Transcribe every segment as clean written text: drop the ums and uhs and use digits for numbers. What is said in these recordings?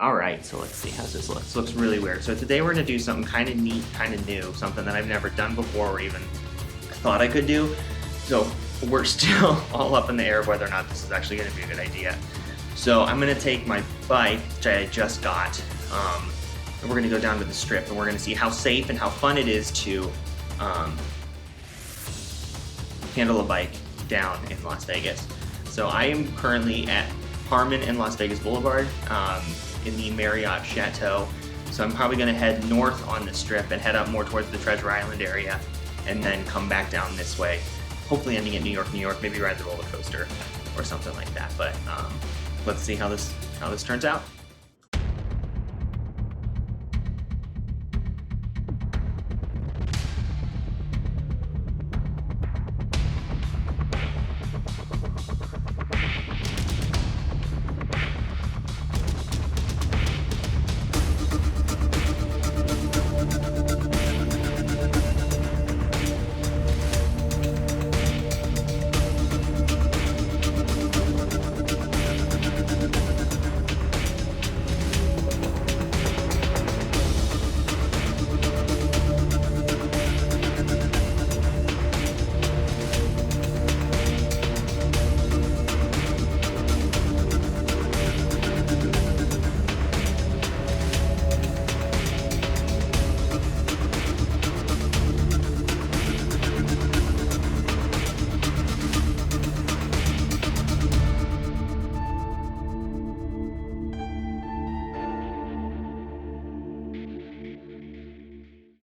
All right, so let's see, how's this look? This looks really weird. So today we're gonna do something kind of neat, kind of new, something that I've never done before or even thought I could do. So we're still all up in the air of whether or not this is actually gonna be a good idea. So I'm gonna take my bike, which I just got, and we're gonna go down to the Strip and we're gonna see how safe and how fun it is to handle a bike down in Las Vegas. So I am currently at Harmon and Las Vegas Boulevard in the Marriott Chateau. So I'm probably gonna head north on the Strip and head up more towards the Treasure Island area and then come back down this way, hopefully ending at New York, maybe ride the roller coaster or something like that. But let's see how this turns out.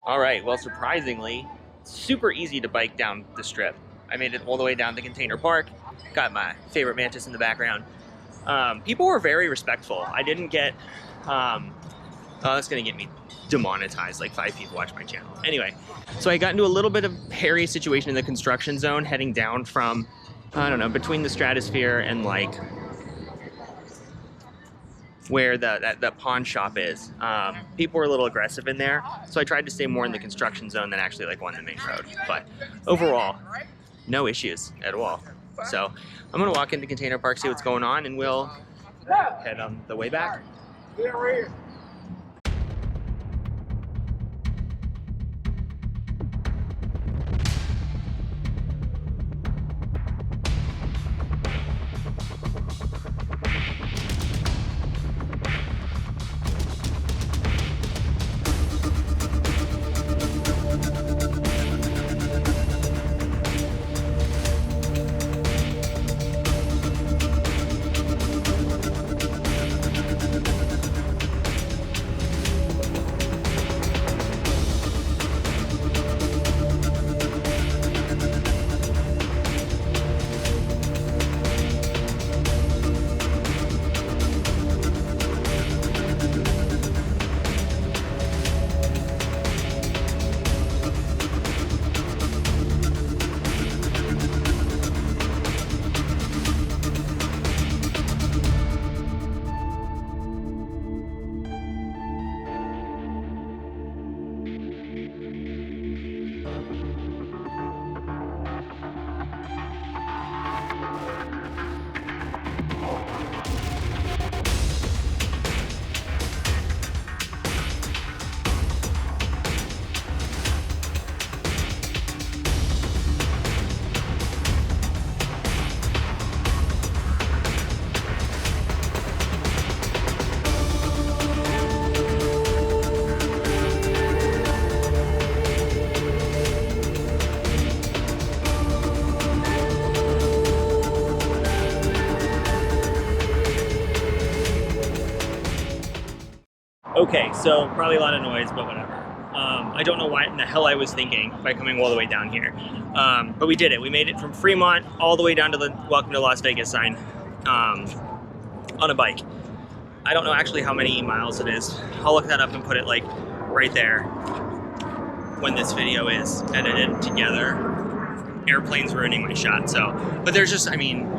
All right, well, surprisingly, super easy to bike down the Strip. I made it all the way down to Container Park, got my favorite Mantis in the background. People were very respectful. I didn't get, oh, that's gonna get me demonetized, like 5 people watch my channel. Anyway, so I got into a little bit of hairy situation in the construction zone heading down from, I don't know, between the Stratosphere and like, where that pawn shop is. People were a little aggressive in there, so I tried to stay more in the construction zone than actually like on the main road. But overall, no issues at all. So I'm gonna walk into Container Park, see what's going on, and we'll head on the way back. Okay, so probably a lot of noise, but whatever. I don't know what in the hell I was thinking by coming all the way down here. But we did it. We made it from Fremont all the way down to the Welcome to Las Vegas sign on a bike. I don't know actually how many miles it is. I'll look that up and put it like right there when this video is edited together. Airplane's ruining my shot, so. But there's just, I mean,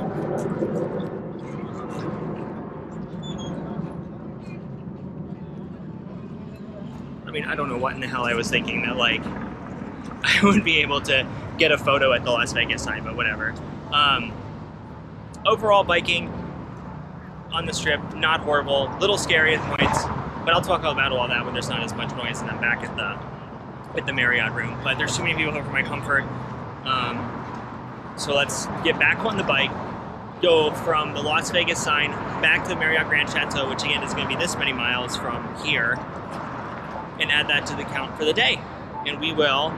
I don't know what in the hell I was thinking that like I would be able to get a photo at the Las Vegas sign, but whatever. Overall biking, on the strip, not horrible, little scary at points, but I'll talk about all that when there's not as much noise and I'm back at the Marriott room. But there's too many people here for my comfort. So let's get back on the bike, go from the Las Vegas sign back to the Marriott Grand Chateau, which again is going to be this many miles from here, and add that to the count for the day. And we will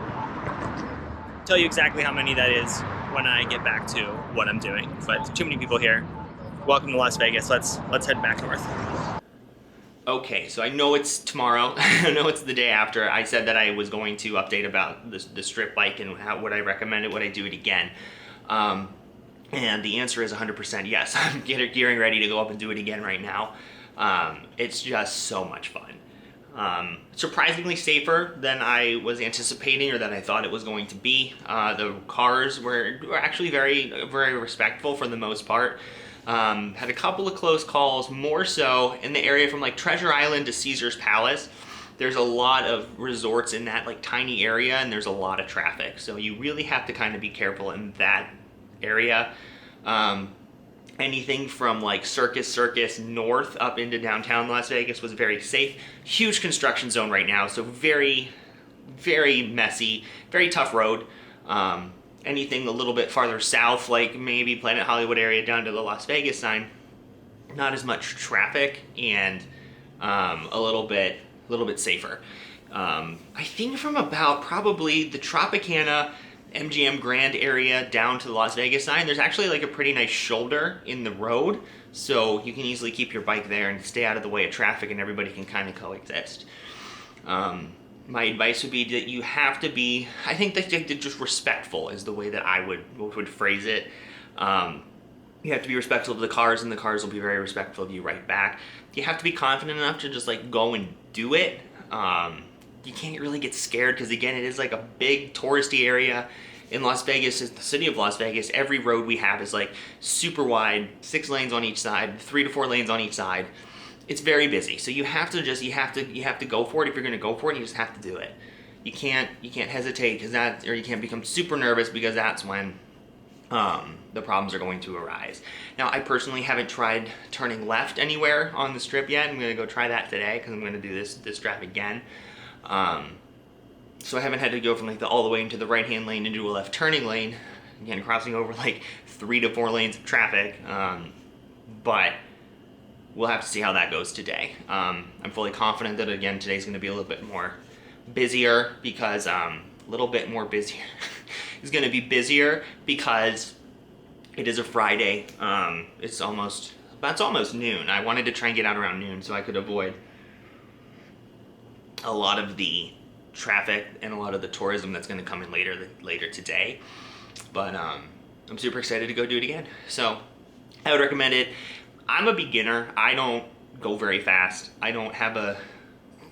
tell you exactly how many that is when I get back to what I'm doing. But too many people here. Welcome to Las Vegas. Let's head back north. Okay, so I know it's tomorrow. I know it's the day after. I said that I was going to update about the strip bike and would I recommend it, would I do it again? And the answer is 100% yes. I'm gearing ready to go up and do it again right now. It's just so much fun. Surprisingly safer than I was anticipating or that I thought it was going to be. The cars were actually very, very respectful for the most part. Had a couple of close calls, more so in the area from like Treasure Island to Caesar's Palace. There's a lot of resorts in that like tiny area and there's a lot of traffic. So you really have to kind of be careful in that area. Anything from like Circus north up into downtown Las Vegas was very safe. Huge construction zone right now, so very, very messy, very tough road. Anything a little bit farther south, like maybe Planet Hollywood area down to the Las Vegas sign, not as much traffic and a little bit safer. I think from about probably the Tropicana MGM Grand area down to the Las Vegas sign, there's actually like a pretty nice shoulder in the road, so you can easily keep your bike there and stay out of the way of traffic and everybody can kind of coexist. My advice would be that you have to be, I think that just respectful is the way that I would phrase it. You have to be respectful of the cars and the cars will be very respectful of you right back. You have to be confident enough to just like go and do it. You can't really get scared because again, it is like a big touristy area in Las Vegas. It's the city of Las Vegas. Every road we have is like super wide, 6 lanes on each side, 3 to 4 lanes on each side. It's very busy. So you have to go for it. If you're going to go for it, you just have to do it. You can't hesitate because or you can't become super nervous because that's when the problems are going to arise. Now, I personally haven't tried turning left anywhere on the strip yet. I'm going to go try that today because I'm going to do this drive again. So I haven't had to go from like all the way into the right-hand lane into a left turning lane, again crossing over like 3 to 4 lanes of traffic, but we'll have to see how that goes today. I'm fully confident that again today's going to be a little bit more busier because is going to be busier because it is a Friday. It's almost noon. I wanted to try and get out around noon so I could avoid a lot of the traffic and a lot of the tourism that's going to come in later today. But I'm super excited to go do it again. So I would recommend it. I'm a beginner. I don't go very fast. I don't have a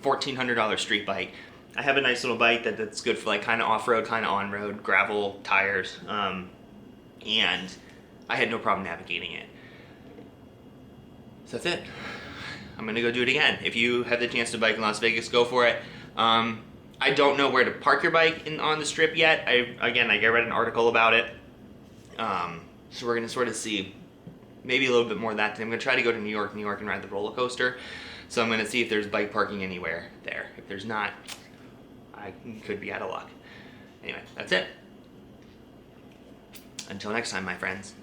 $1,400 street bike. I have a nice little bike that's good for like kind of off-road, kind of on-road, gravel tires, and I had no problem navigating it. So that's it. I'm gonna go do it again. If you have the chance to bike in Las Vegas, go for it. I don't know where to park your bike on the strip yet. I read an article about it. So we're gonna sort of see maybe a little bit more of that. I'm gonna try to go to New York and ride the roller coaster. So I'm gonna see if there's bike parking anywhere there. If there's not, I could be out of luck. Anyway, that's it. Until next time, my friends.